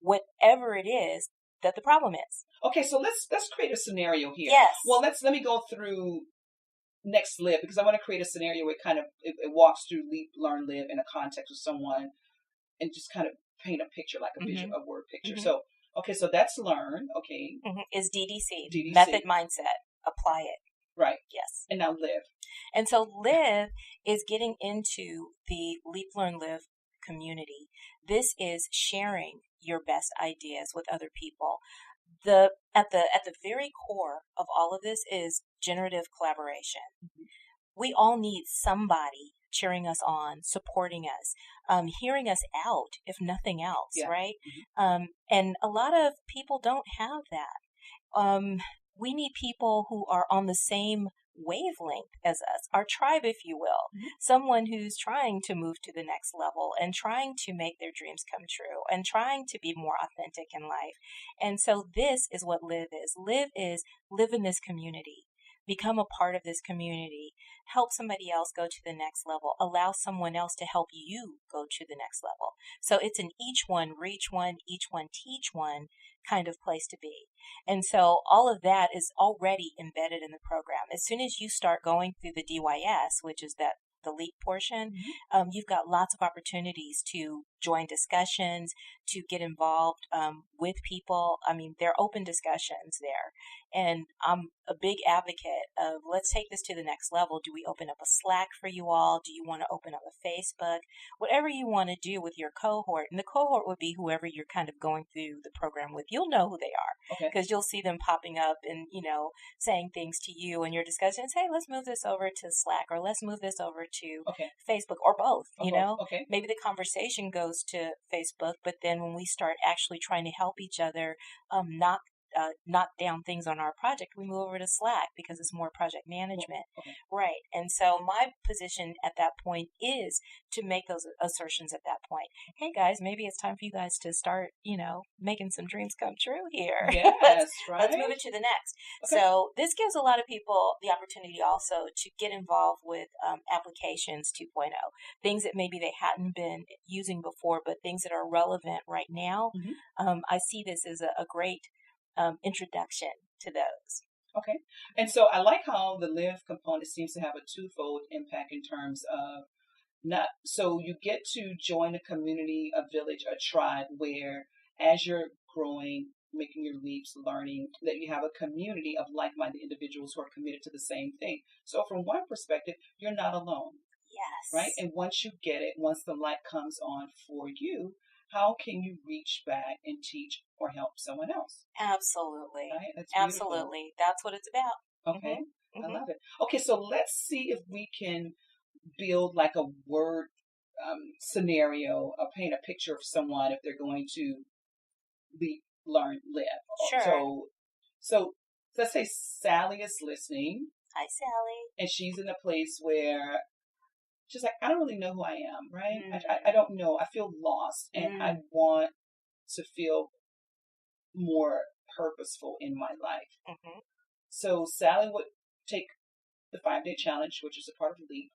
whatever it is that the problem is. Okay, so let's create a scenario here. Yes. Well, let me go through next live, because I want to create a scenario where it walks through leap, learn, live in a context with someone, and just kind of paint a picture, like a visual, a word picture. So, okay, so that's learn. Okay, is DDC. DDC. Method, mindset, apply it. Right. Yes. And now live. And so live is getting into the leap, learn, live community. This is sharing your best ideas with other people. At the very core of all of this is generative collaboration. We all need somebody cheering us on, supporting us, hearing us out, if nothing else, right? And a lot of people don't have that. We need people who are on the same wavelength as us, our tribe, if you will, someone who's trying to move to the next level and trying to make their dreams come true and trying to be more authentic in life. And so this is what live is. Live is live in this community. Become a part of this community. Help somebody else go to the next level. Allow someone else to help you go to the next level. So it's an each one, reach one, each one, teach one kind of place to be. And so all of that is already embedded in the program. As soon as you start going through the DYS, which is the LEAP portion, you've got lots of opportunities to join discussions, to get involved with people. I mean, they're open discussions there. And I'm a big advocate of let's take this to the next level. Do we open up a Slack for you all? Do you want to open up a Facebook? Whatever you want to do with your cohort. And the cohort would be whoever you're kind of going through the program with. You'll know who they are because you'll see them popping up and, saying things to you in your discussions. Hey, let's move this over to Slack, or let's move this over to Facebook, or both, Maybe the conversation goes to Facebook, but then when we start actually trying to help each other knock down things on our project, we move over to Slack because it's more project management. Right. And so my position at that point is to make those assertions at that point. Hey guys, maybe it's time for you guys to start, making some dreams come true here. Yes, let's move it to the next. So this gives a lot of people the opportunity also to get involved with applications 2.0, things that maybe they hadn't been using before, but things that are relevant right now. I see this as a great introduction to those. Okay. And so I like how the live component seems to have a twofold impact in terms of so you get to join a community, a village, a tribe where as you're growing, making your leaps, learning, that you have a community of like-minded individuals who are committed to the same thing. So from one perspective, you're not alone. Yes. Right? And once you get it, once the light comes on for you, how can you reach back and teach or help someone else? Absolutely. Right? That's absolutely. That's what it's about. Okay. I love it. Okay, so let's see if we can build like a word scenario, paint a picture of someone if they're going to learn, live. Sure. So let's say Sally is listening. Hi, Sally. And she's in a place where she's like, I don't really know who I am, right? I don't know. I feel lost, and I want to feel more purposeful in my life. So Sally would take the 5-day challenge, which is a part of LEAP,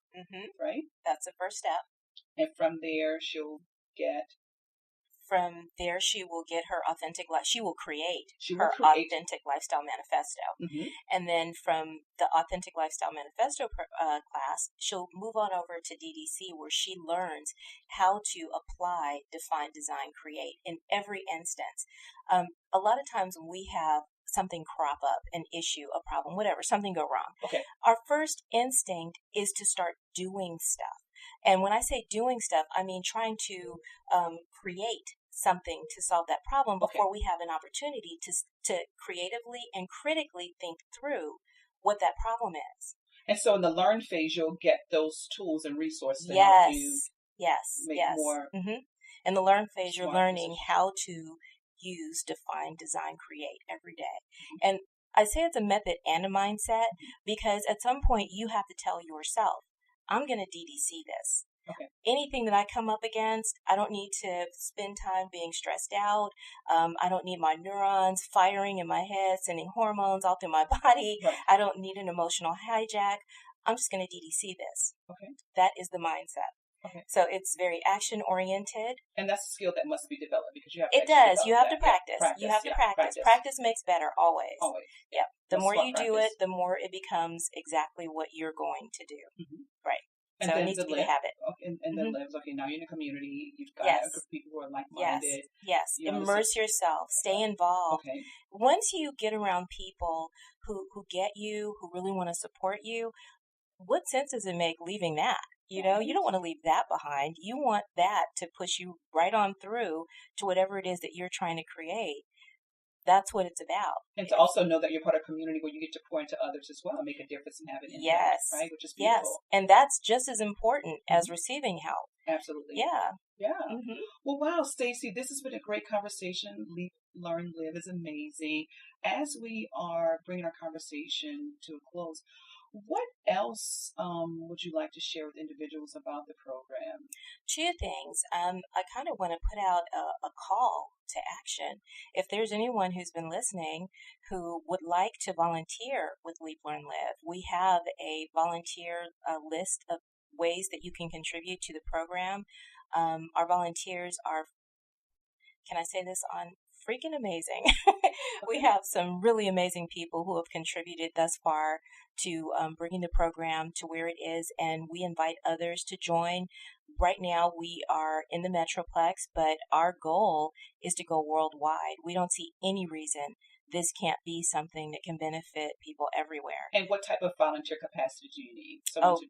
right? That's the first step. And from there, she will get her authentic life. She will create authentic lifestyle manifesto. And then from the authentic lifestyle manifesto class, she'll move on over to DDC, where she learns how to apply, define, design, create in every instance. A lot of times when we have something crop up, an issue, a problem, whatever, something go wrong, our first instinct is to start doing stuff. And when I say doing stuff, I mean trying to create something to solve that problem before we have an opportunity to creatively and critically think through what that problem is. And so in the learn phase, you'll get those tools and resources to help you make more. In the learn phase, you're learning how to use, define, design, create every day. And I say it's a method and a mindset because at some point you have to tell yourself, I'm going to DDC this. Anything that I come up against, I don't need to spend time being stressed out. I don't need my neurons firing in my head, sending hormones all through my body. I don't need an emotional hijack. I'm just going to DDC this. That is the mindset. Okay. So it's very action oriented. And that's a skill that must be developed because you have to It actually does. You develop have to that. Yeah, practice. You have to practice. Practice makes better always. Always. Yeah. The That's more smart you do practice. it, the more it becomes exactly what you're going to do. Mhm. Right. And So it then needs the to be the live. habit. Okay, and then lives. Okay, now you're in a community. You've got a Yes. group of people who are Yes. like-minded. Yes. You know, Immerse yourself. Stay involved. Okay. Once you get around people who get you, who really want to support you, what sense does it make leaving that? You know, you don't want to leave that behind. You want that to push you right on through to whatever it is that you're trying to create. That's what it's about. And to also know that you're part of a community where you get to pour into others as well, make a difference and have an impact, right? Which is beautiful. Yes. And that's just as important as receiving help. Absolutely. Yeah. Yeah. Well, wow, Stacey, this has been a great conversation. Leap, Learn, Live is amazing. As we are bringing our conversation to a close, what else would you like to share with individuals about the program? Two things. I kind of want to put out a call to action. If there's anyone who's been listening who would like to volunteer with Leap, Learn, Live, we have a volunteer list of ways that you can contribute to the program. Our volunteers are, can I say this on freaking amazing? We have some really amazing people who have contributed thus far to bringing the program to where it is, and we invite others to join. Right now, we are in the Metroplex, but our goal is to go worldwide. We don't see any reason this can't be something that can benefit people everywhere. And what type of volunteer capacity do you need?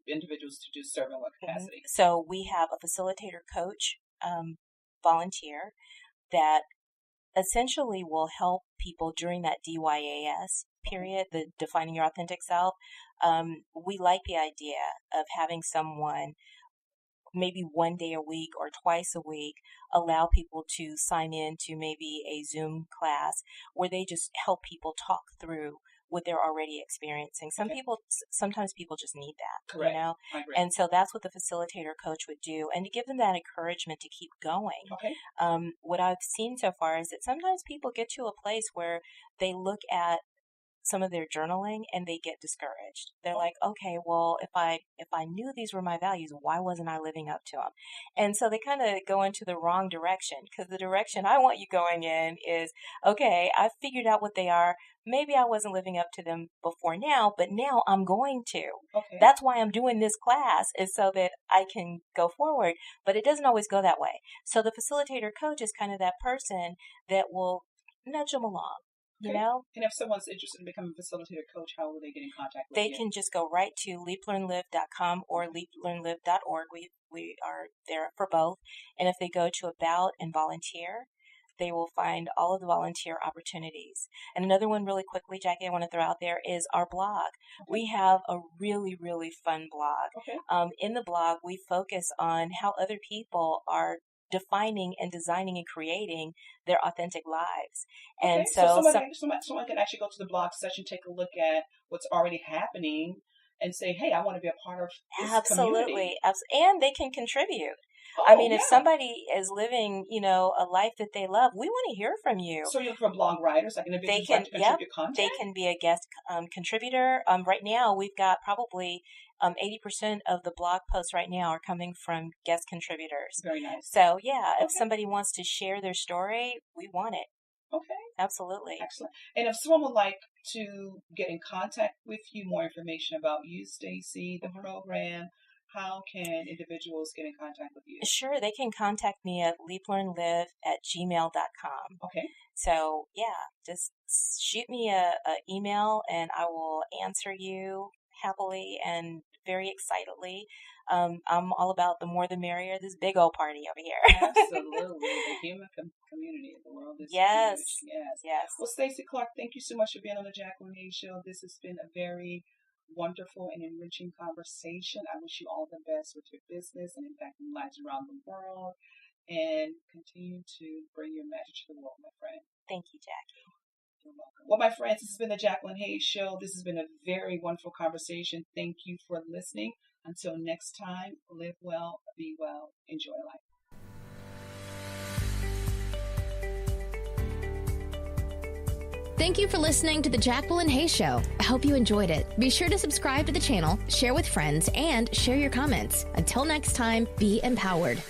Individuals to do serve in what capacity? So we have a facilitator coach volunteer that essentially will help people during that DYAS period, the defining your authentic self. We like the idea of having someone maybe one day a week or twice a week allow people to sign in to maybe a Zoom class where they just help people talk through what they're already experiencing. Sometimes people just need that, Correct. you know? I agree. And so that's what the facilitator coach would do, and to give them that encouragement to keep going. Okay. What I've seen so far is that sometimes people get to a place where they look at some of their journaling and they get discouraged. They're like, okay, well, if I knew these were my values, why wasn't I living up to them? And so they kind of go into the wrong direction, because the direction I want you going in is, okay, I've figured out what they are. Maybe I wasn't living up to them before now, but now I'm going to. Okay. That's why I'm doing this class, is so that I can go forward. But it doesn't always go that way. So the facilitator coach is kind of that person that will nudge them along. You know? And if someone's interested in becoming a facilitator coach, how will they get in contact with you? They can just go right to leaplearnlive.com or leaplearnlive.org. We are there for both. And if they go to About and Volunteer, they will find all of the volunteer opportunities. And another one really quickly, Jackie, I want to throw out there is our blog. Okay. We have a really, really fun blog. Okay. In the blog, we focus on how other people are defining and designing and creating their authentic lives. Okay. And so someone can actually go to the blog section, take a look at what's already happening, and say, hey, I want to be a part of this community. And they can contribute. I mean, if somebody is living, a life that they love, we want to hear from you. So you're for blog writers, like individuals like to contribute content? They can be a guest contributor. Right now, we've got probably 80% of the blog posts right now are coming from guest contributors. Very nice. So, if somebody wants to share their story, we want it. Okay. Absolutely. Excellent. And if someone would like to get in contact with you, more information about you, Stacey, the program, how can individuals get in contact with you? Sure. They can contact me at leaplearnlive@gmail.com. Okay. So, just shoot me a email and I will answer you happily and very excitedly. I'm all about the more the merrier, this big old party over here. Absolutely. The human community of the world is huge. Yes. Well, Stacey Clark, thank you so much for being on the Jacqueline Hayes Show. This has been a very wonderful and enriching conversation. I wish you all the best with your business and impacting lives around the world, and continue to bring your message to the world, my friend. Thank you, Jackie. You're welcome. Well, my friends, this has been the Jacqueline Hayes Show. This has been a very wonderful conversation. Thank you for listening. Until next time, live well, be well, enjoy life. Thank you for listening to the Jacqueline Hayes Show. I hope you enjoyed it. Be sure to subscribe to the channel, share with friends, and share your comments. Until next time, be empowered.